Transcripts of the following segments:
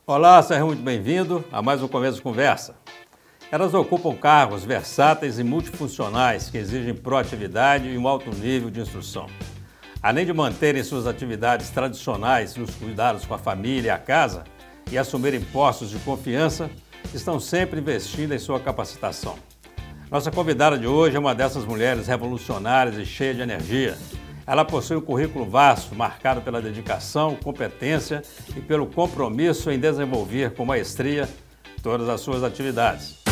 Olá, seja muito bem-vindo a mais um Começo de Conversa. Elas ocupam cargos versáteis e multifuncionais que exigem proatividade e um alto nível de instrução. Além de manterem suas atividades tradicionais nos cuidados com a família e a casa e assumirem postos de confiança, estão sempre investindo em sua capacitação. Nossa convidada de hoje é uma dessas mulheres revolucionárias e cheia de energia. Ela possui um currículo vasto, marcado pela dedicação, competência e pelo compromisso em desenvolver com maestria todas as suas atividades.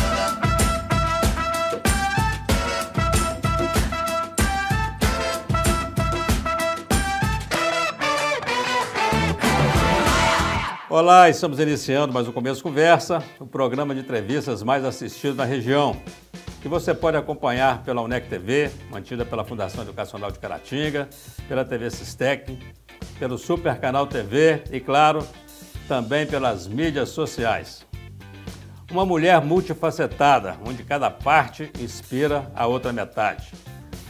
Olá, estamos iniciando mais um Começo de Conversa, o programa de entrevistas mais assistido na região, que você pode acompanhar pela UNEC TV, mantida pela Fundação Educacional de Caratinga, pela TV Sistec, pelo Super Canal TV e, claro, também pelas mídias sociais. Uma mulher multifacetada, onde cada parte inspira a outra metade.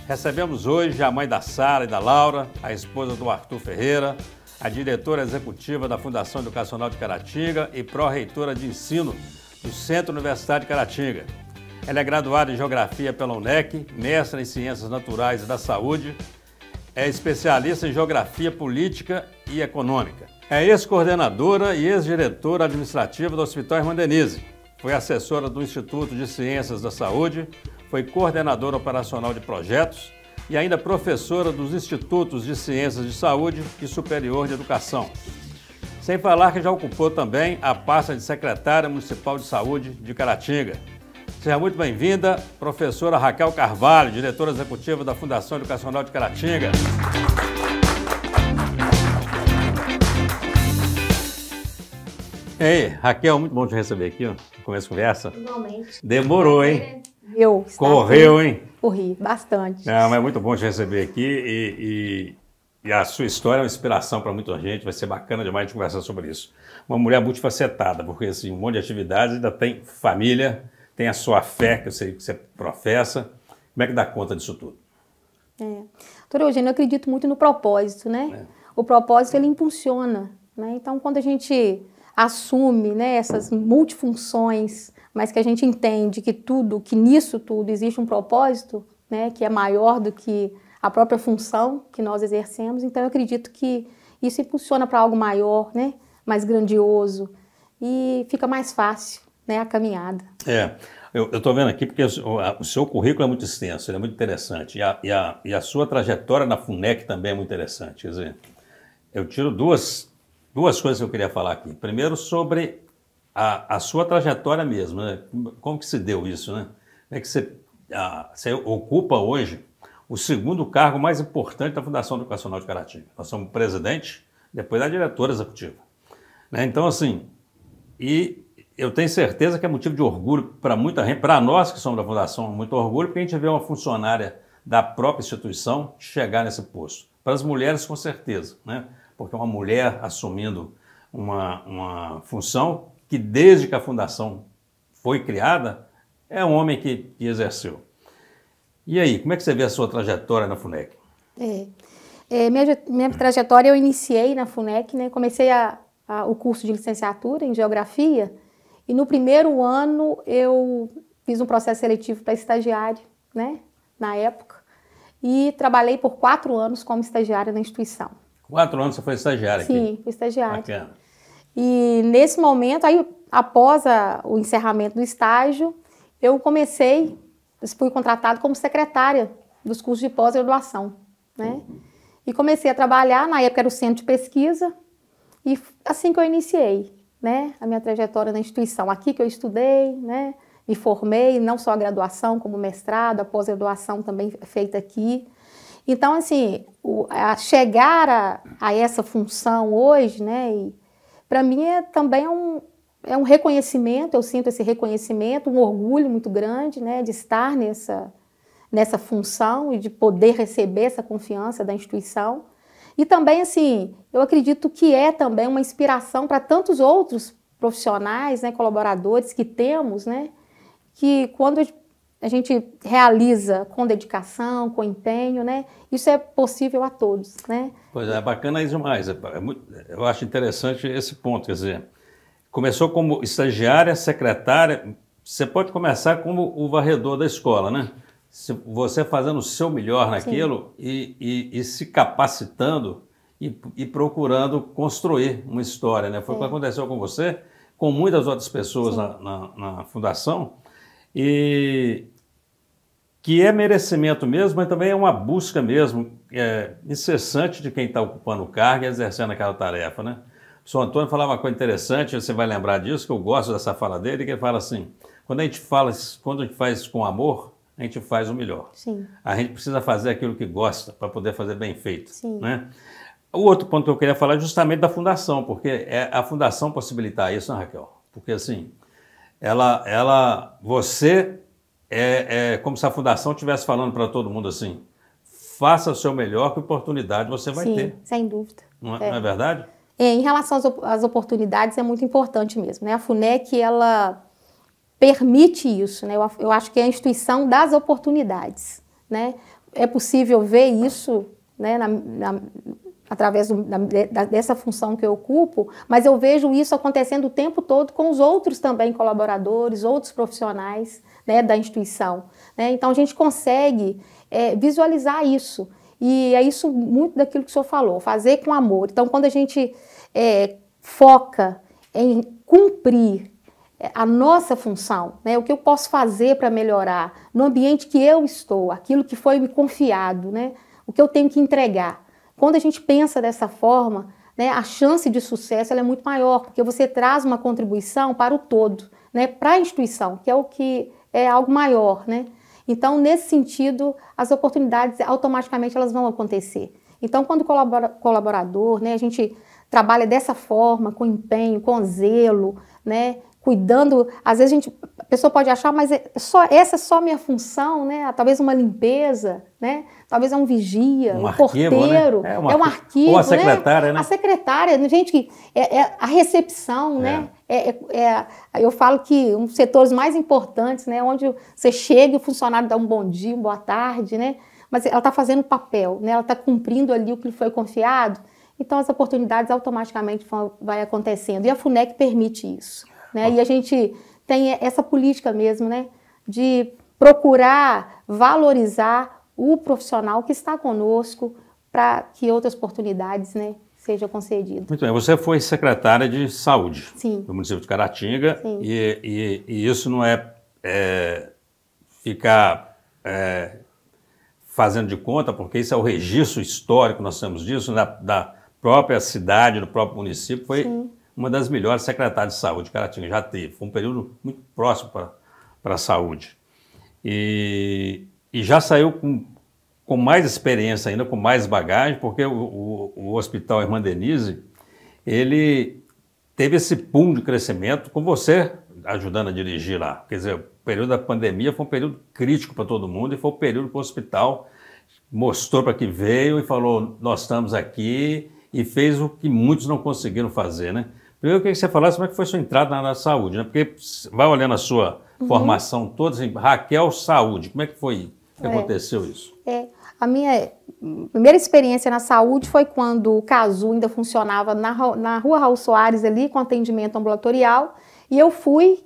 Recebemos hoje a mãe da Sara e da Laura, a esposa do Arthur Ferreira, a diretora executiva da Fundação Educacional de Caratinga e pró-reitora de ensino do Centro Universitário de Caratinga. Ela é graduada em Geografia pela UNEC, mestra em Ciências Naturais e da Saúde, é especialista em Geografia Política e Econômica. É ex-coordenadora e ex-diretora administrativa do Hospital Irmã Denise. Foi assessora do Instituto de Ciências da Saúde, foi coordenadora operacional de projetos e ainda professora dos Institutos de Ciências de Saúde e Superior de Educação. Sem falar que já ocupou também a pasta de secretária municipal de saúde de Caratinga. Seja muito bem-vinda, professora Raquel Carvalho, diretora executiva da Fundação Educacional de Caratinga. E aí, Raquel, muito bom te receber aqui, ó. Começo de conversa. Igualmente. Demorou, hein? Correu, hein? Corri, bastante. Não, mas é muito bom te receber aqui e a sua história é uma inspiração para muita gente, vai ser bacana demais a gente conversar sobre isso. Uma mulher multifacetada, porque assim, um monte de atividades, ainda tem família, tem a sua fé, que eu sei que você professa. Como é que dá conta disso tudo? Doutora Eugênia, eu acredito muito no propósito, né? O propósito, ele impulsiona, né? Então, quando a gente assume, né, essas multifunções, mas que a gente entende que nisso tudo existe um propósito, né, que é maior do que a própria função que nós exercemos, então eu acredito que isso impulsiona para algo maior, né, mais grandioso, e fica mais fácil, né, a caminhada. Eu estou vendo aqui porque o seu currículo é muito extenso, ele é muito interessante, e a sua trajetória na FUNEC também é muito interessante. Quer dizer, eu tiro duas coisas que eu queria falar aqui. Primeiro, sobre a sua trajetória mesmo, né? Como que se deu isso, né? É que você ocupa hoje o segundo cargo mais importante da Fundação Educacional de Caratinga. Nós somos presidente, depois a diretora executiva. Né? Então, assim, e eu tenho certeza que é motivo de orgulho para muita gente, para nós que somos da Fundação, muito orgulho, porque a gente vê uma funcionária da própria instituição chegar nesse posto. Para as mulheres, com certeza, né? Porque uma mulher assumindo uma função que desde que a Fundação foi criada, é um homem que exerceu. E aí, como é que você vê a sua trajetória na FUNEC? Minha trajetória eu iniciei na FUNEC, né? Comecei o curso de licenciatura em Geografia e no primeiro ano eu fiz um processo seletivo para estagiário, né? Na época, e trabalhei por 4 anos como estagiária na instituição. 4 anos você foi estagiária aqui? Sim, fui estagiária. Bacana. E nesse momento, aí, após o encerramento do estágio, eu fui contratada como secretária dos cursos de pós-graduação, né? E comecei a trabalhar, na época era o centro de pesquisa, e assim que eu iniciei, né, a minha trajetória na instituição. Aqui que eu estudei, né, me formei, não só a graduação, como mestrado, a pós-graduação também feita aqui. Então, assim, chegar a essa função hoje, né, para mim também é um reconhecimento, eu sinto esse reconhecimento, um orgulho muito grande, né, de estar nessa função e de poder receber essa confiança da instituição. E também, assim, eu acredito que é também uma inspiração para tantos outros profissionais, né, colaboradores que temos, né, que quando a gente realiza com dedicação, com empenho, né? Isso é possível a todos, né? Pois é, bacana isso demais. Eu acho interessante esse ponto, quer dizer, começou como estagiária, secretária. Você pode começar como o varredor da escola, né? Você fazendo o seu melhor naquilo e se capacitando e procurando construir uma história, né? Foi o que aconteceu com você, com muitas outras pessoas na fundação, e que é merecimento mesmo, mas também é uma busca mesmo incessante de quem está ocupando o cargo e exercendo aquela tarefa, né? O senhor Antônio falava uma coisa interessante, você vai lembrar disso, que eu gosto dessa fala dele, que ele fala assim, quando a gente faz com amor, a gente faz o melhor. Sim. A gente precisa fazer aquilo que gosta para poder fazer bem feito. Sim. Né? O outro ponto que eu queria falar é justamente da fundação, porque é a fundação possibilitar isso, né, Raquel? Porque assim, você é como se a fundação estivesse falando para todo mundo assim, faça o seu melhor, que oportunidade você vai ter. Sim, sem dúvida. Não é verdade? Em relação às oportunidades, é muito importante mesmo, né? A FUNEC, ela permite isso, né? Eu acho que é a instituição das oportunidades, né? É possível ver isso, né, através dessa função que eu ocupo, mas eu vejo isso acontecendo o tempo todo com os outros também colaboradores, outros profissionais, né, da instituição, né? Então a gente consegue visualizar isso, e é isso muito daquilo que o senhor falou, fazer com amor. Então quando a gente foca em cumprir a nossa função, né? O que eu posso fazer para melhorar no ambiente que eu estou, aquilo que foi me confiado, né? O que eu tenho que entregar. Quando a gente pensa dessa forma, né, a chance de sucesso ela é muito maior, porque você traz uma contribuição para o todo, né? Para a instituição, que é o que é algo maior, né? Então, nesse sentido, as oportunidades automaticamente elas vão acontecer. Então, quando colaborador, né, a gente trabalha dessa forma, com empenho, com zelo, né? Cuidando, às vezes a pessoa pode achar, mas essa é só minha função, né? Talvez uma limpeza, né? Talvez é um vigia, um porteiro, né? É um arquivo, ou a secretária, né? A secretária, gente, a recepção, né? Eu falo que um dos setores mais importantes, né? Onde você chega e o funcionário dá um bom dia, uma boa tarde, né? Mas ela está fazendo o papel, né? Ela está cumprindo ali o que lhe foi confiado, então as oportunidades automaticamente vai acontecendo, e a FUNEC permite isso. Né? E a gente tem essa política mesmo, né, de procurar valorizar o profissional que está conosco para que outras oportunidades, né, sejam concedidas. Muito bem, você foi secretária de saúde do município de Caratinga, e isso não ficar fazendo de conta, porque isso é o registro histórico, nós temos disso, da própria cidade, do próprio município, foi uma das melhores secretárias de saúde que Caratinga já teve. Foi um período muito próximo para a saúde. E já saiu com mais experiência ainda, com mais bagagem, porque o Hospital Irmã Denise, ele teve esse boom de crescimento com você ajudando a dirigir lá. Quer dizer, o período da pandemia foi um período crítico para todo mundo, e foi um período que o hospital mostrou para que veio e falou, nós estamos aqui, e fez o que muitos não conseguiram fazer, né? Primeiro, eu queria que você falasse como é que foi sua entrada na área da saúde, né? Porque vai olhando a sua formação toda, assim, Raquel Saúde, como é que foi que aconteceu isso? A minha primeira experiência na saúde foi quando o CASU ainda funcionava na Rua Raul Soares, ali, com atendimento ambulatorial, e eu fui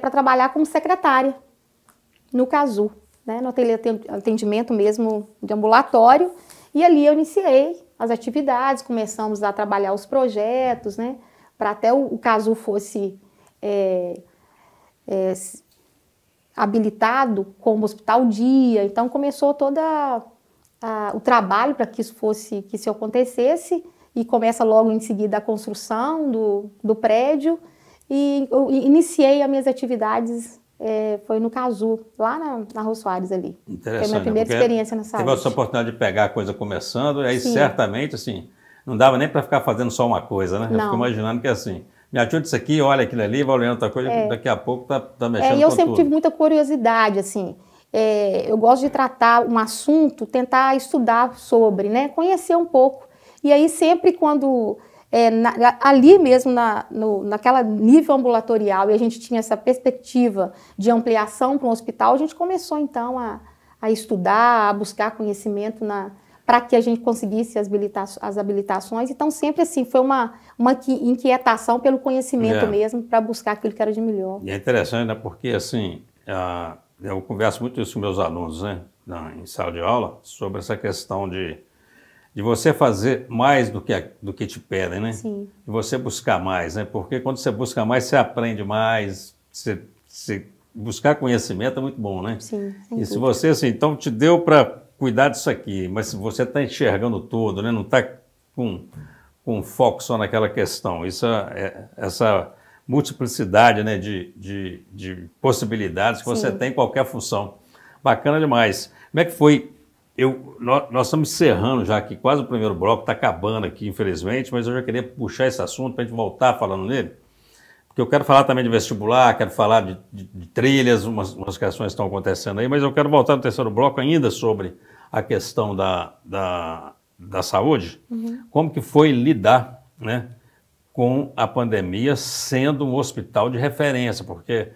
para trabalhar como secretária no CASU, né? No atendimento mesmo de ambulatório, e ali eu iniciei as atividades, começamos a trabalhar os projetos, né? Para até o CASU fosse habilitado como hospital dia. Então começou todo o trabalho para que isso acontecesse, e começa logo em seguida a construção do prédio, e eu iniciei as minhas atividades, foi no CASU, lá na Rua Soares ali. Interessante. Foi a minha primeira experiência na saúde. Teve essa oportunidade de pegar a coisa começando, e aí certamente, assim, não dava nem para ficar fazendo só uma coisa, né? Eu fico imaginando que assim, me ajuda isso aqui, olha aquilo ali, vai olhando outra coisa, daqui a pouco tá mexendo com tudo. E eu sempre tive muita curiosidade, assim, eu gosto de tratar um assunto, tentar estudar sobre, né? Conhecer um pouco. E aí sempre quando, ali mesmo, naquela nível ambulatorial, e a gente tinha essa perspectiva de ampliação para um hospital, a gente começou então a estudar, a buscar conhecimento para que a gente conseguisse as habilitações. Então, sempre assim, foi uma inquietação pelo conhecimento mesmo, para buscar aquilo que era de melhor. E é interessante, né? Porque, assim, eu converso muito isso com meus alunos, né? Em sala de aula, sobre essa questão de você fazer mais do que te pedem, né? Sim. De você buscar mais, né? Porque quando você busca mais, você aprende mais, você buscar conhecimento é muito bom, né? Sim. E se você, assim, então te deu para cuidar disso aqui, mas se você está enxergando tudo, né? Não está com foco só naquela questão. Essa multiplicidade, né? de possibilidades que você tem em qualquer função. Bacana demais. Como é que foi? Nós estamos encerrando já aqui, quase o primeiro bloco, está acabando aqui, infelizmente, mas eu já queria puxar esse assunto para a gente voltar falando nele, porque eu quero falar também de vestibular, quero falar de trilhas, umas questões que estão acontecendo aí, mas eu quero voltar no terceiro bloco ainda sobre a questão da saúde, como que foi lidar, né, com a pandemia sendo um hospital de referência, porque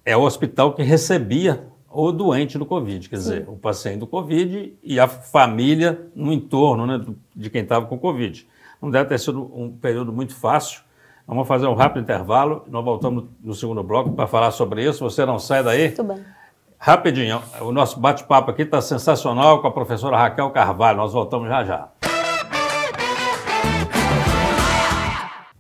é o hospital que recebia o doente do Covid, quer dizer, o paciente do Covid e a família no entorno, né, de quem estava com Covid. Não deve ter sido um período muito fácil. Vamos fazer um rápido intervalo, nós voltamos no segundo bloco para falar sobre isso. Você não sai daí? Muito bem. Rapidinho, o nosso bate-papo aqui está sensacional com a professora Raquel Carvalho. Nós voltamos já já.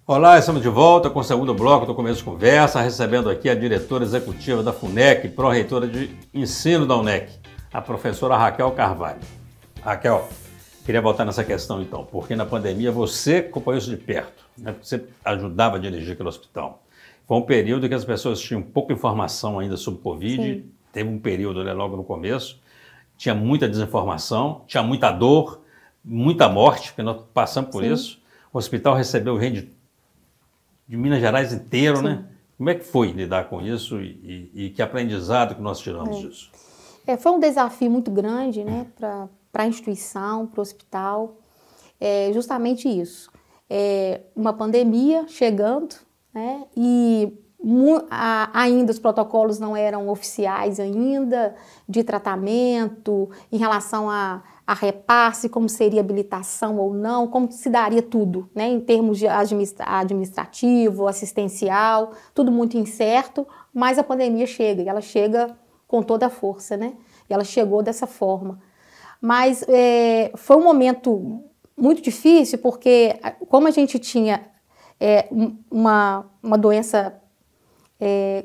Olá, estamos de volta com o segundo bloco do Começo de Conversa, recebendo aqui a diretora executiva da FUNEC, pró-reitora de ensino da UNEC, a professora Raquel Carvalho. Raquel, queria voltar nessa questão então, porque na pandemia você acompanhou isso de perto, né? Você ajudava a dirigir aquele hospital. Foi um período que as pessoas tinham pouca informação ainda sobre o Covid, sim. Teve um período, né, logo no começo, tinha muita desinformação, tinha muita dor, muita morte, porque nós passamos por sim. Isso. O hospital recebeu gente de Minas Gerais inteiro, sim. Né? Como é que foi lidar com isso e que aprendizado que nós tiramos disso? Foi um desafio muito grande, né, para a instituição, para o hospital, justamente isso. Uma pandemia chegando, né, e ainda os protocolos não eram oficiais ainda, de tratamento, em relação a repasse, como seria habilitação ou não, como se daria tudo, né, em termos de administrativo, assistencial, tudo muito incerto, mas a pandemia chega, e ela chega com toda a força, né, e ela chegou dessa forma. Mas foi um momento muito difícil, porque como a gente tinha uma doença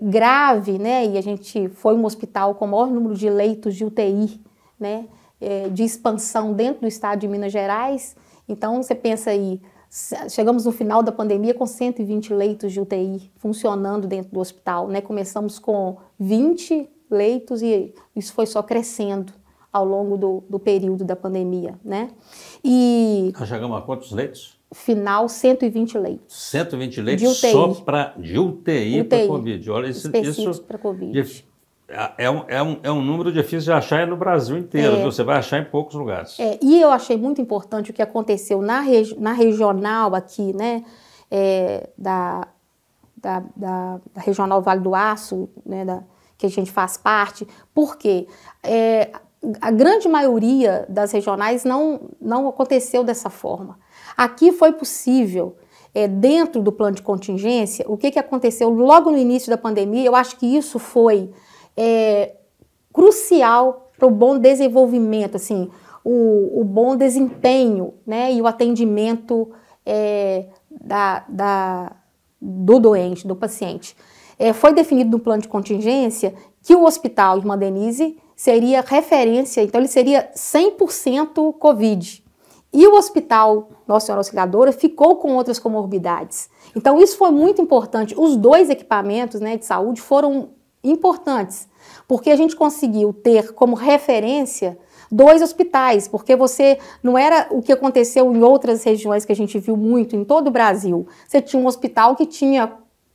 grave, né, e a gente foi um hospital com o maior número de leitos de UTI, né, de expansão dentro do estado de Minas Gerais. Então você pensa aí, chegamos no final da pandemia com 120 leitos de UTI funcionando dentro do hospital, né? Começamos com 20 leitos e isso foi só crescendo ao longo do período da pandemia, né? E nós chegamos a quantos leitos? Final, 120 leitos. 120 leitos de UTI. Só para UTI para Covid. Olha, isso para Covid. É um número difícil de achar no Brasil inteiro, viu? Você vai achar em poucos lugares. E eu achei muito importante o que aconteceu na regional aqui, né, da Regional Vale do Aço, né, que a gente faz parte, porque a grande maioria das regionais não aconteceu dessa forma. Aqui foi possível, dentro do plano de contingência, o que aconteceu logo no início da pandemia. Eu acho que isso foi crucial para o bom desenvolvimento, assim, o bom desempenho, né, e o atendimento do doente, do paciente. Foi definido no plano de contingência que o hospital Irmã Denise seria referência, então ele seria 100% Covid. E o hospital Nossa Senhora Auxiliadora ficou com outras comorbidades. Então isso foi muito importante. Os dois equipamentos, né, de saúde foram importantes, porque a gente conseguiu ter como referência 2 hospitais, porque você não era o que aconteceu em outras regiões que a gente viu muito em todo o Brasil. Você tinha um hospital que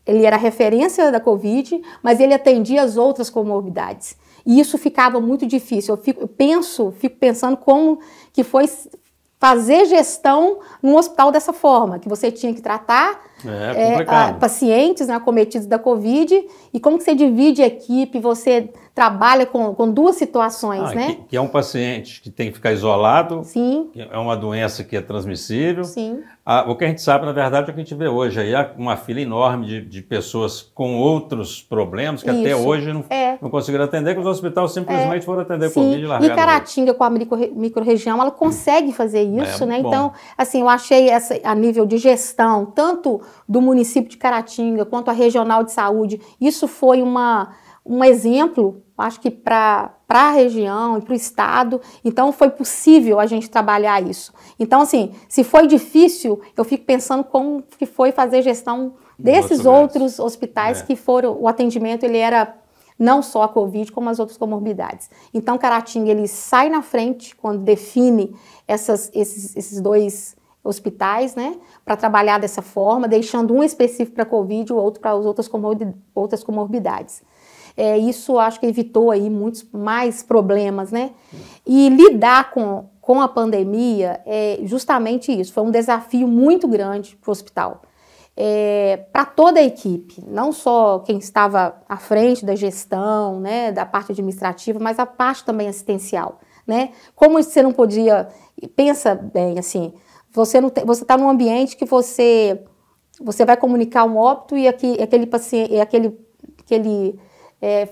ele era referência da Covid, mas ele atendia as outras comorbidades. E isso ficava muito difícil. Eu fico pensando como que foi fazer gestão num hospital dessa forma, que você tinha que tratar pacientes, né, acometidos da Covid, e como que você divide a equipe, você trabalha com duas situações, né? Que é um paciente que tem que ficar isolado, Sim. Que é uma doença que é transmissível. Sim. O que a gente sabe, na verdade, é o que a gente vê hoje. Aí há uma fila enorme de pessoas com outros problemas que até hoje não conseguiram atender, que os hospitais simplesmente foram atender Covid e largaram. E Caratinga, com a microrregião, ela consegue fazer isso, né? Então, assim, eu achei a nível de gestão, tanto do município de Caratinga quanto a regional de saúde, isso foi um exemplo, acho que para a região e para o estado, então foi possível a gente trabalhar isso. Então, assim, se foi difícil, eu fico pensando como que foi fazer gestão desses outros hospitais que foram, o atendimento ele era não só a Covid, como as outras comorbidades. Então, Caratinga, ele sai na frente quando define esses dois hospitais, né, para trabalhar dessa forma, deixando um específico para a Covid e o outro para as outras comorbidades. Isso acho que evitou aí muitos mais problemas, né? E lidar com a pandemia é justamente isso, foi um desafio muito grande para o hospital. Para toda a equipe, não só quem estava à frente da gestão, né, da parte administrativa, mas a parte também assistencial, né? Como você não podia, pensa bem assim, você está num ambiente que você vai comunicar um óbito e aquele paciente, aquele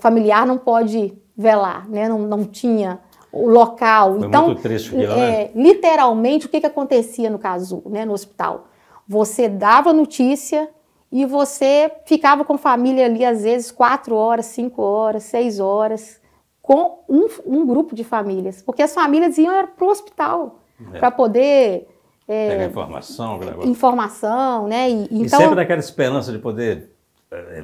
familiar não pode velar, né? Não tinha o local. Foi então, muito triste aquilo, né? Literalmente, o que acontecia no caso, né, no hospital? Você dava notícia e você ficava com a família ali, às vezes, 4 horas, 5 horas, 6 horas, com um grupo de famílias. Porque as famílias iam para o hospital para poder... pegar informação, né? Então, sempre naquela esperança de poder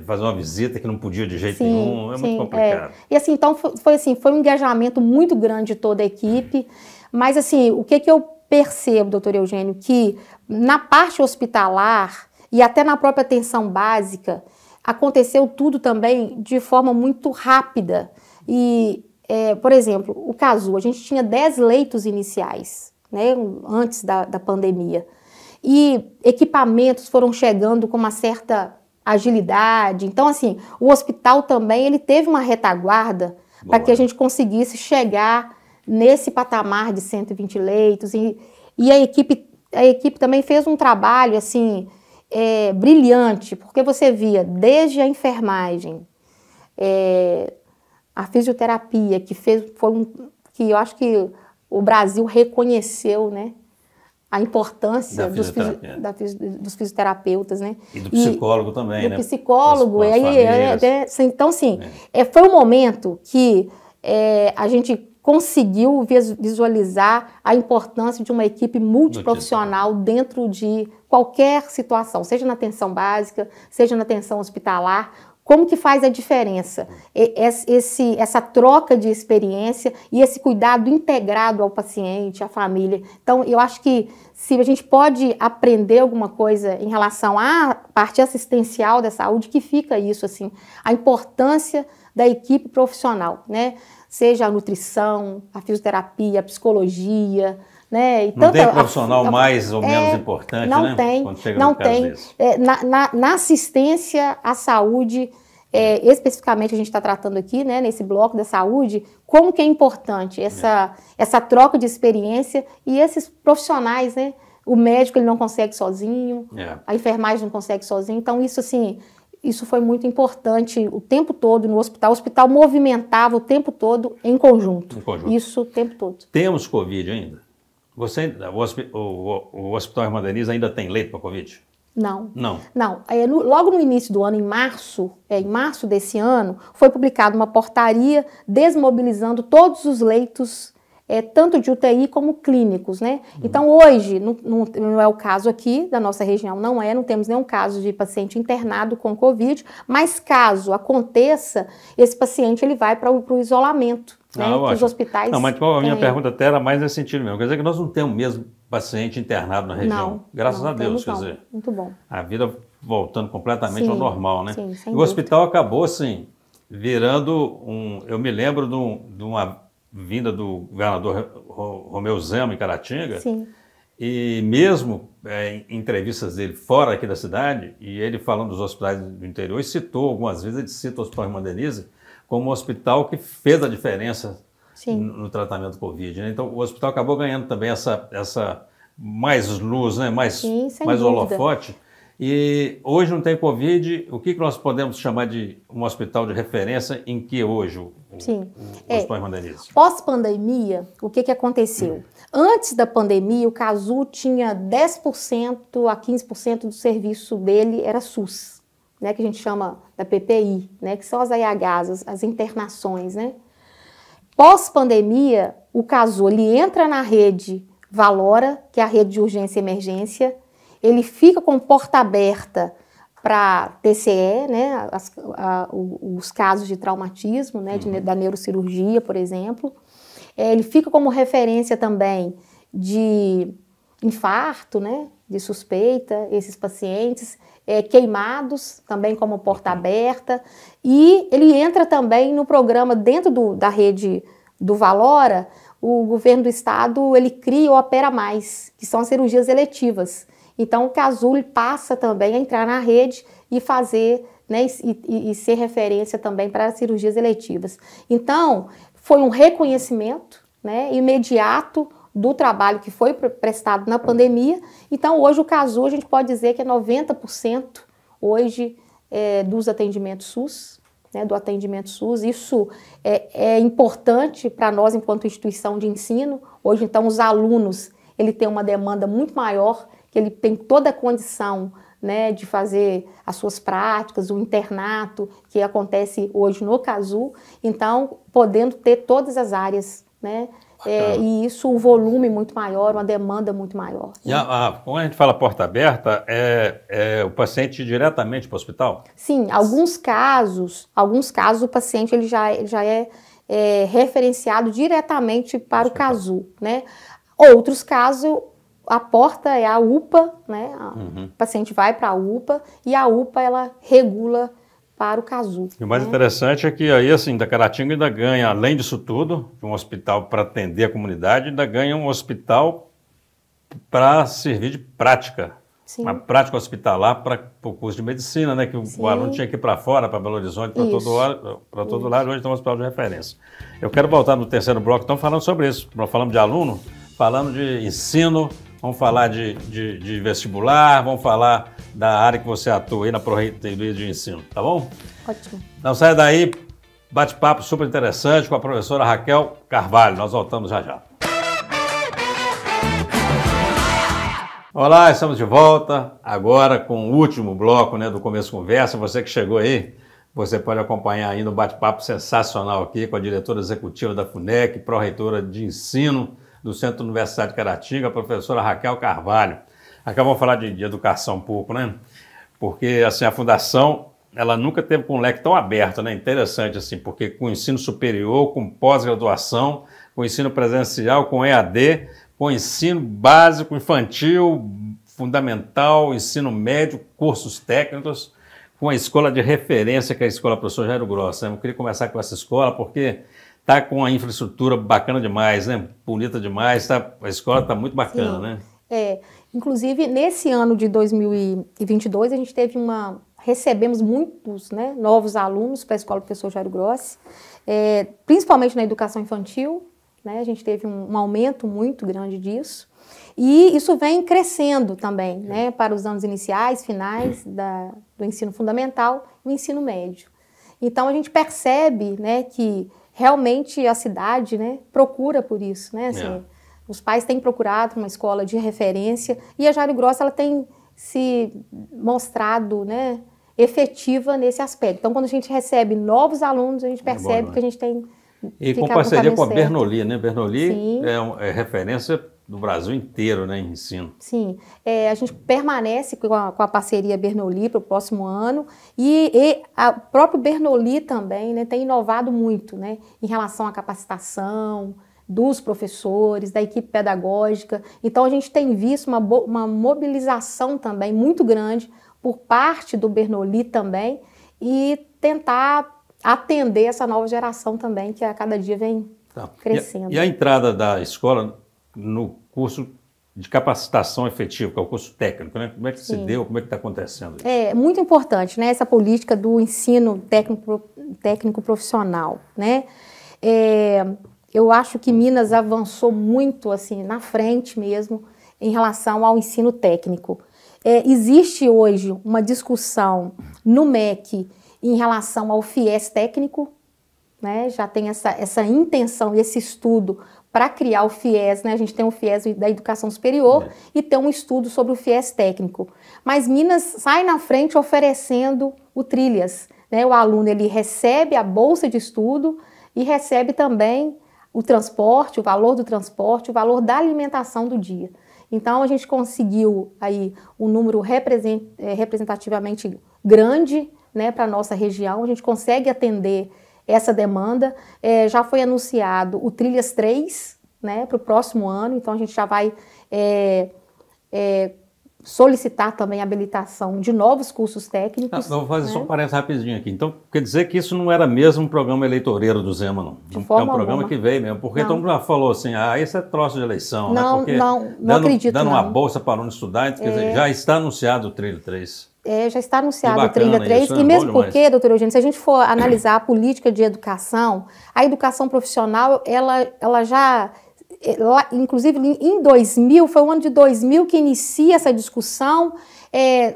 fazer uma visita que não podia de jeito nenhum, muito complicado. E assim, então foi um engajamento muito grande de toda a equipe, mas assim, o que eu percebo, doutor Eugênio, que na parte hospitalar e até na própria atenção básica, aconteceu tudo também de forma muito rápida. E, por exemplo, o Casu, a gente tinha 10 leitos iniciais, né, antes da pandemia, e equipamentos foram chegando com uma certa agilidade. Então, assim, o hospital também ele teve uma retaguarda para que a gente conseguisse chegar nesse patamar de 120 leitos. E a equipe também fez um trabalho assim brilhante, porque você via desde a enfermagem, a fisioterapia, que eu acho que o Brasil reconheceu, né? A importância dos fisioterapeutas, né? E do psicólogo também, né? Do psicólogo. Então, assim, foi um momento que a gente conseguiu visualizar a importância de uma equipe multiprofissional dentro de qualquer situação, seja na atenção básica, seja na atenção hospitalar. Como que faz a diferença? Essa troca de experiência e esse cuidado integrado ao paciente, à família. Então, eu acho que se a gente pode aprender alguma coisa em relação à parte assistencial da saúde, que fica isso, assim, a importância da equipe profissional, né? Seja a nutrição, a fisioterapia, a psicologia, né? Não tem profissional mais ou menos importante, não né? Tem, quando chega não no caso tem. desse. Na assistência à saúde, especificamente a gente está tratando aqui, né, nesse bloco da saúde, como que é importante essa troca de experiência e esses profissionais, né? O médico ele não consegue sozinho, a enfermagem não consegue sozinho, então isso assim... Isso foi muito importante o tempo todo no hospital. O hospital movimentava o tempo todo em conjunto. Isso o tempo todo. Temos Covid ainda? O Hospital Irmã Denise ainda tem leito para Covid? Não. Não. Logo no início do ano, em março desse ano, foi publicada uma portaria desmobilizando todos os leitos, tanto de UTI como clínicos, né? Então, hoje, não é o caso aqui da nossa região, não temos nenhum caso de paciente internado com Covid, mas caso aconteça, esse paciente ele vai para o isolamento, né? Os hospitais. Não, mas a minha pergunta até era mais nesse sentido mesmo. Quer dizer que nós não temos mesmo paciente internado na região. Não, graças a Deus, quer dizer. Muito bom. A vida voltando completamente ao normal, né? Sim, sem o hospital acabou, assim, virando eu me lembro de uma vinda do governador Romeu Zema em Caratinga. Sim. E mesmo em entrevistas dele fora aqui da cidade, e ele falando dos hospitais do interior, e citou algumas vezes, ele cita o Hospital Irmã Denise, como um hospital que fez a diferença Sim. no tratamento do Covid, né? Então, o hospital acabou ganhando também essa mais luz, né? Mais holofote. E hoje não tem Covid, o que nós podemos chamar de um hospital de referência em que hoje o Hospital Irmã Denise? Pós-pandemia, o que aconteceu? Antes da pandemia, o Casu tinha 10% a 15% do serviço dele era SUS, né? Que a gente chama da PPI, né? Que são as AIHs, as internações, né? Pós-pandemia, o Casu, ele entra na rede Valora, que é a rede de urgência e emergência, ele fica com porta aberta para TCE, né, os casos de traumatismo, né, da neurocirurgia, por exemplo. Ele fica como referência também de infarto, né, de suspeita, esses pacientes, queimados, também como porta aberta. E ele entra também no programa, dentro da rede do Valora, o governo do estado, ele cria o Opera Mais, que são as cirurgias eletivas. Então, o Casu passa também a entrar na rede e fazer, né, e ser referência também para as cirurgias eletivas. Então, foi um reconhecimento, né, imediato do trabalho que foi prestado na pandemia. Então, hoje o Casu, a gente pode dizer que é 90% hoje dos atendimentos SUS, né, do atendimento SUS. Isso é importante para nós enquanto instituição de ensino. Hoje, então, os alunos, ele tem uma demanda muito maior, que ele tem toda a condição, né, de fazer as suas práticas, o internato que acontece hoje no Casu, então podendo ter todas as áreas, né, e isso, o volume muito maior, uma demanda muito maior. Né? E quando a gente fala porta aberta, o paciente diretamente para o hospital? Sim, alguns casos o paciente ele já é referenciado diretamente para o Casu, né? Outros casos, a porta é a UPA, né? O paciente vai para a UPA e a UPA ela regula para o Casu. E o mais interessante é que aí, assim, da Caratinga ainda ganha, além disso tudo, um hospital para atender a comunidade, ainda ganha um hospital para servir de prática. Sim. Uma prática hospitalar para o curso de medicina, né? Que o aluno tinha que ir para fora, para Belo Horizonte, para todo lado, hoje tem um hospital de referência. Eu quero voltar no terceiro bloco, então, falando sobre isso. Nós falamos de aluno, falando de ensino, vamos falar de vestibular, vamos falar da área que você atua aí na Proreitoria de Ensino, tá bom? Ótimo. Não sai daí, bate-papo super interessante com a professora Raquel Carvalho. Nós voltamos já já. Olá, estamos de volta, agora com o último bloco, né, do Começo Conversa. Você que chegou aí, você pode acompanhar ainda um bate-papo sensacional aqui com a diretora executiva da FUNEC, pró-reitora de ensino do Centro Universitário de Caratinga, a professora Raquel Carvalho. Aqui vamos falar de educação um pouco, né? Porque, assim, a Fundação, ela nunca teve com um leque tão aberto, né? Interessante, assim, porque com ensino superior, com pós-graduação, com ensino presencial, com EAD, com ensino básico, infantil, fundamental, ensino médio, cursos técnicos, com a escola de referência, que é a Escola Professor Jairo Gross, né? Eu queria começar com essa escola, porque está com a infraestrutura bacana demais, né? Bonita demais, a escola está muito bacana, né? Inclusive, nesse ano de 2022, a gente recebemos muitos, né, novos alunos para a Escola Professor Jairo Gross, principalmente na educação infantil, né? A gente teve um aumento muito grande disso. E isso vem crescendo também, né, para os anos iniciais, finais do ensino fundamental e o ensino médio. Então, a gente percebe, né, que realmente a cidade, né, procura por isso, né? Assim, os pais têm procurado uma escola de referência e a Jairo Gross ela tem se mostrado, né, efetiva nesse aspecto. Então, quando a gente recebe novos alunos, a gente percebe que a gente tem e com parceria com a Bernoulli, né? Bernoulli é referência do Brasil inteiro, né, em ensino. Sim, a gente permanece com a parceria Bernoulli para o próximo ano e a própria Bernoulli também, né, tem inovado muito, né, em relação à capacitação dos professores, da equipe pedagógica. Então a gente tem visto uma mobilização também muito grande por parte do Bernoulli também e tentar atender essa nova geração também que a cada dia vem crescendo. E a entrada da escola no curso de capacitação efetiva, que é o curso técnico, né? Como é que se deu, como é que está acontecendo isso? É muito importante, né, essa política do ensino técnico técnico profissional, né? Eu acho que Minas avançou muito, assim, na frente mesmo, em relação ao ensino técnico. Existe hoje uma discussão no MEC em relação ao FIES técnico, né? Já tem essa intenção, esse estudo para criar o FIES, né? A gente tem o FIES da educação superior e tem um estudo sobre o FIES técnico. Mas Minas sai na frente oferecendo o Trilhas, né? O aluno ele recebe a bolsa de estudo e recebe também o transporte, o valor do transporte, o valor da alimentação do dia. Então a gente conseguiu aí um número representativamente grande, né, para a nossa região, a gente consegue atender essa demanda. Já foi anunciado o Trilhas 3, né, para o próximo ano, então a gente já vai solicitar também a habilitação de novos cursos técnicos. Vou fazer só um parênteses rapidinho aqui. Então, quer dizer que isso não era mesmo um programa eleitoreiro do Zema, não? De forma é um programa alguma. que veio mesmo, porque todo mundo já falou assim, isso é troço de eleição, né? Porque não acredito, dando não. uma bolsa para o aluno estudar, quer dizer, já está anunciado o Trilha 3. Já está anunciado o Trilha 3, isso, e mesmo porque, doutor Eugênio, se a gente for analisar a política de educação, a educação profissional, ela já... inclusive em 2000, foi o ano de 2000 que inicia essa discussão.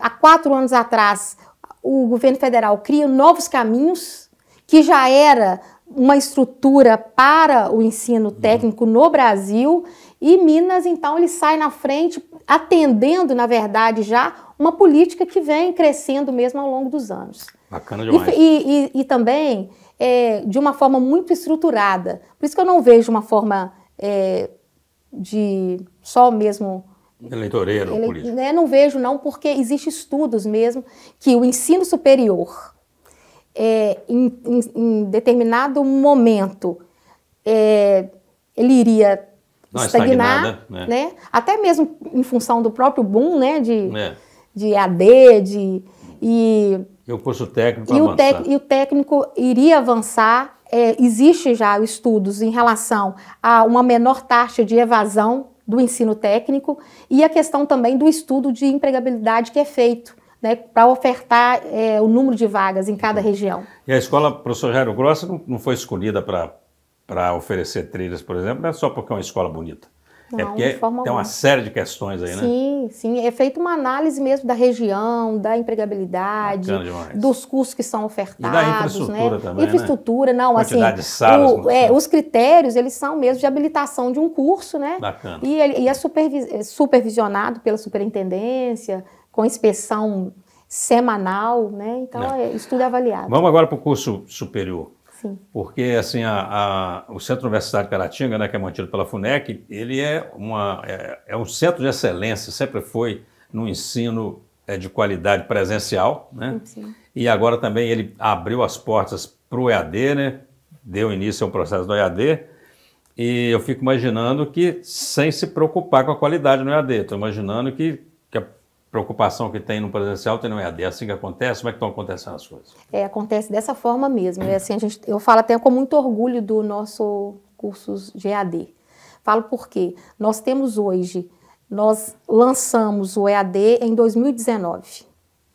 Há 4 anos atrás, o governo federal cria novos caminhos, que já era uma estrutura para o ensino técnico no Brasil, e Minas, então, ele sai na frente, atendendo, na verdade, já uma política que vem crescendo mesmo ao longo dos anos. Bacana demais. E também de uma forma muito estruturada. Por isso que eu não vejo uma forma de só mesmo... eleitoreiro, político. Não vejo não, porque existem estudos mesmo que o ensino superior, em determinado momento, ele iria estagnar, né? Até mesmo em função do próprio boom, né? De AD, e o curso técnico e o técnico iria avançar. Existe já estudos em relação a uma menor taxa de evasão do ensino técnico e a questão também do estudo de empregabilidade que é feito, né, para ofertar o número de vagas em cada região. E a escola Professor Jairo Grossi não foi escolhida para oferecer trilhas, por exemplo, não é só porque é uma escola bonita. Não, porque tem uma série de questões aí, né? Sim. É feita uma análise mesmo da região, da empregabilidade, dos cursos que são ofertados. E da infraestrutura, né? Também, infraestrutura, né? não, quantidade de salas. Os critérios, eles são mesmo de habilitação de um curso, né? Bacana. E é supervisionado pela superintendência, com inspeção semanal, né? Então, estudo avaliado. Vamos agora para o curso superior. Sim. Porque assim, o Centro Universitário de Caratinga, né, que é mantido pela FUNEC, ele é um centro de excelência, sempre foi no ensino de qualidade presencial, né? Sim. E agora também ele abriu as portas para o EAD, né? Deu início ao processo do EAD, e eu fico imaginando que sem se preocupar com a qualidade no EAD, estou imaginando que a preocupação que tem no presencial tem no EAD. É assim que acontece? Como é que estão acontecendo as coisas? Acontece dessa forma mesmo. Assim, eu falo até com muito orgulho do nosso curso de EAD. Falo porque nós lançamos o EAD em 2019.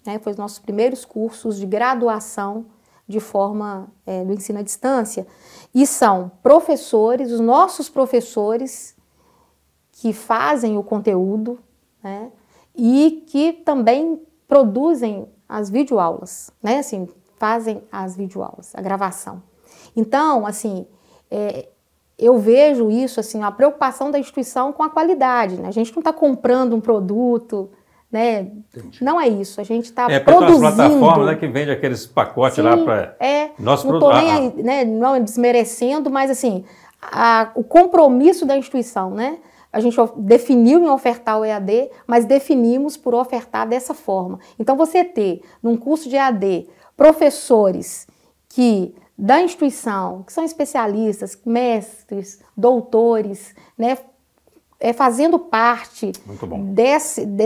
Né? Foi os nossos primeiros cursos de graduação de forma do ensino à distância. E são professores, os nossos professores, que fazem o conteúdo, né? E que também produzem as videoaulas, né? Assim, fazem as videoaulas, a gravação. Então, assim, eu vejo isso, assim, a preocupação da instituição com a qualidade, né? A gente não está comprando um produto, né? Entendi. Não é isso, a gente está produzindo. Tem umas plataformas, né, que vende aqueles pacotes. Sim, lá para... não estou nem aí, né, não desmerecendo, mas, assim, o compromisso da instituição, né? A gente definiu em ofertar o EAD, mas definimos por ofertar dessa forma. Então, você ter, num curso de EAD, professores da instituição, que são especialistas, mestres, doutores, né, fazendo parte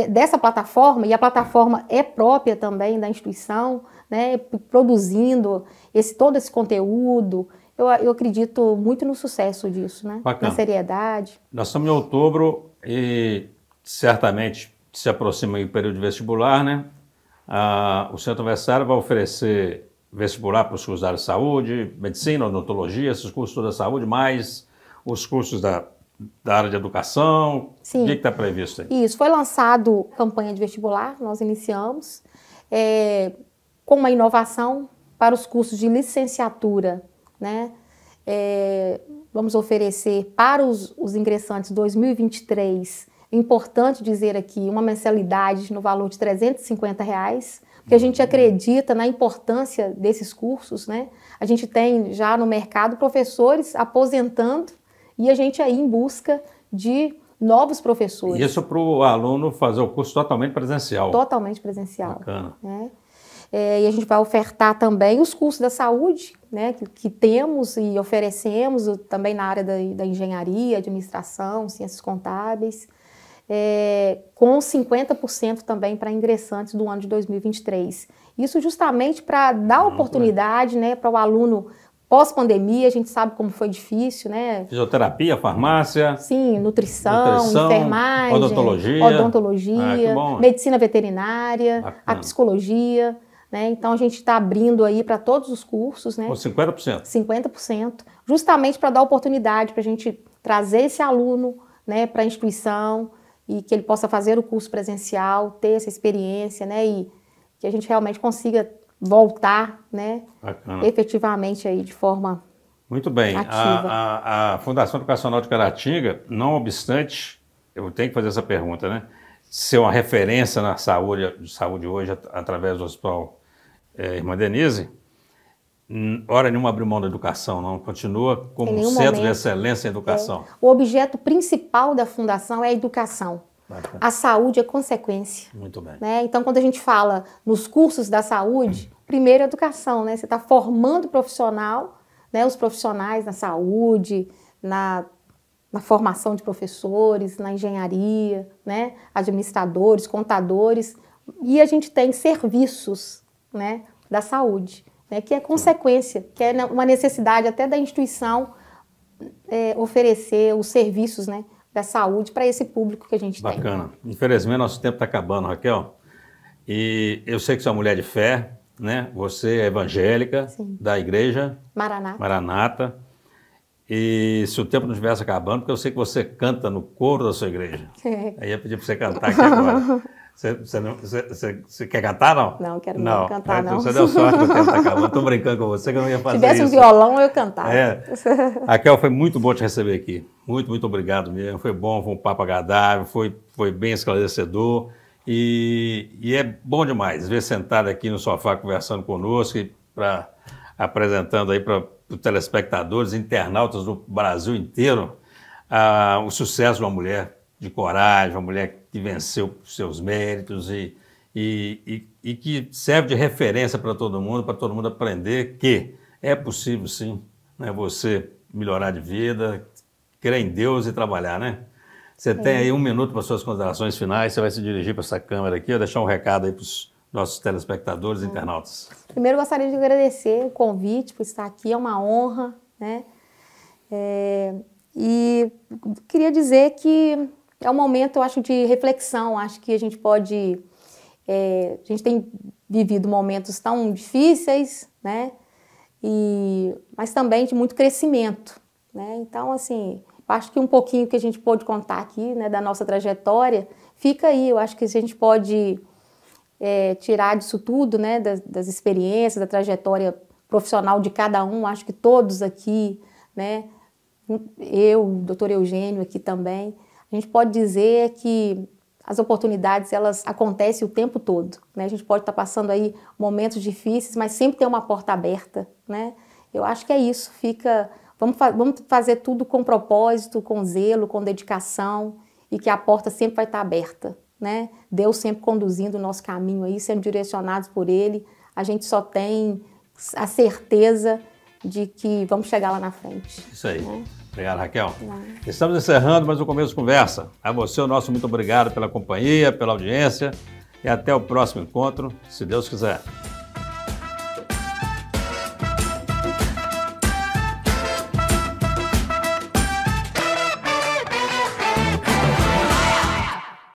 dessa plataforma, e a plataforma é própria também da instituição, né, produzindo todo esse conteúdo. Eu acredito muito no sucesso disso, né? Bacana. Na seriedade. Nós estamos em outubro e certamente se aproxima o período de vestibular, né? O Centro Universitário vai oferecer vestibular para os cursos da área de saúde, medicina, odontologia, esses cursos toda a saúde, mais os cursos da área de educação. Sim. O que está previsto aí? Isso, foi lançado campanha de vestibular, nós iniciamos, com uma inovação para os cursos de licenciatura, né? Vamos oferecer para os ingressantes 2023, importante dizer aqui, uma mensalidade no valor de R$ 350, porque a gente acredita na importância desses cursos, né? A gente tem já no mercado professores aposentando e a gente aí em busca de novos professores. Isso para o aluno fazer o curso totalmente presencial. Totalmente presencial. Bacana. Né? E a gente vai ofertar também os cursos da saúde, né, que temos e oferecemos também na área da engenharia, administração, ciências contábeis, com 50% também para ingressantes do ano de 2023. Isso justamente para dar oportunidade, né, para o aluno pós-pandemia. A gente sabe como foi difícil, né? Fisioterapia, farmácia. Sim, nutrição, enfermagem, odontologia, medicina veterinária, bacana. A psicologia. Né? Então, a gente está abrindo aí para todos os cursos, né? Com 50%? 50%, justamente para dar oportunidade para a gente trazer esse aluno, né, para a instituição e que ele possa fazer o curso presencial, ter essa experiência, né, e que a gente realmente consiga voltar, né, efetivamente aí de forma muito bem. Ativa. A Fundação Educacional de Caratinga, não obstante, eu tenho que fazer essa pergunta, né, ser uma referência na saúde hoje através do Hospital Irmã Denise, hora nenhuma abriu mão da educação, não. Continua como um centro de excelência em educação. O objeto principal da fundação é a educação. Bacana. A saúde é consequência. Muito bem. Né? Então, quando a gente fala nos cursos da saúde, primeiro a educação, né? Você está formando profissional, né? Os profissionais na saúde, na formação de professores, na engenharia, né? Administradores, contadores, e a gente tem serviços, né, da saúde, né, que é consequência, que é uma necessidade até da instituição oferecer os serviços, né, da saúde para esse público que a gente tem. Bacana. Infelizmente, nosso tempo está acabando, Raquel, e eu sei que você é uma mulher de fé, né? Você é evangélica. Sim. Da igreja Maranata. E se o tempo não estivesse acabando, porque eu sei que você canta no coro da sua igreja. Aí ia pedir para você cantar aqui agora. Você quer cantar, não? Não, quero não cantar, não. Você deu sorte que o tempo está acabando. Estou brincando com você que eu não ia fazer isso. Se tivesse um violão, eu cantava. Raquel, foi muito bom te receber aqui. Muito, muito obrigado mesmo. Foi bom, foi um papo agradável, foi bem esclarecedor. E é bom demais ver sentado aqui no sofá conversando conosco e apresentando aí para os telespectadores, internautas do Brasil inteiro, o sucesso de uma mulher de coragem, uma mulher que venceu seus méritos e que serve de referência para todo mundo aprender que é possível sim, né, você melhorar de vida, crer em Deus e trabalhar, né? Você tem aí 1 minuto para suas considerações finais, você vai se dirigir para essa câmera aqui, deixar um recado aí para os nossos telespectadores e internautas. Primeiro, eu gostaria de agradecer o convite por estar aqui, é uma honra, né? E queria dizer que é um momento, eu acho, de reflexão. Acho que a gente pode... a gente tem vivido momentos tão difíceis, né? Mas também de muito crescimento, né? Então, assim, acho que um pouquinho que a gente pôde contar aqui, né, da nossa trajetória, fica aí. Eu acho que a gente pode tirar disso tudo, né, das experiências, da trajetória profissional de cada um. Acho que todos aqui, né, eu, o doutor Eugênio aqui também, a gente pode dizer que as oportunidades, elas acontecem o tempo todo, né? A gente pode estar passando aí momentos difíceis, mas sempre tem uma porta aberta, né? Eu acho que é isso, vamos fazer tudo com propósito, com zelo, com dedicação, e que a porta sempre vai estar aberta, né? Deus sempre conduzindo o nosso caminho aí, sendo direcionados por Ele. A gente só tem a certeza de que vamos chegar lá na frente. Isso aí. Né? Obrigado, Raquel. Estamos encerrando mais um Começo de Conversa. A você, o nosso muito obrigado pela companhia, pela audiência e até o próximo encontro, se Deus quiser.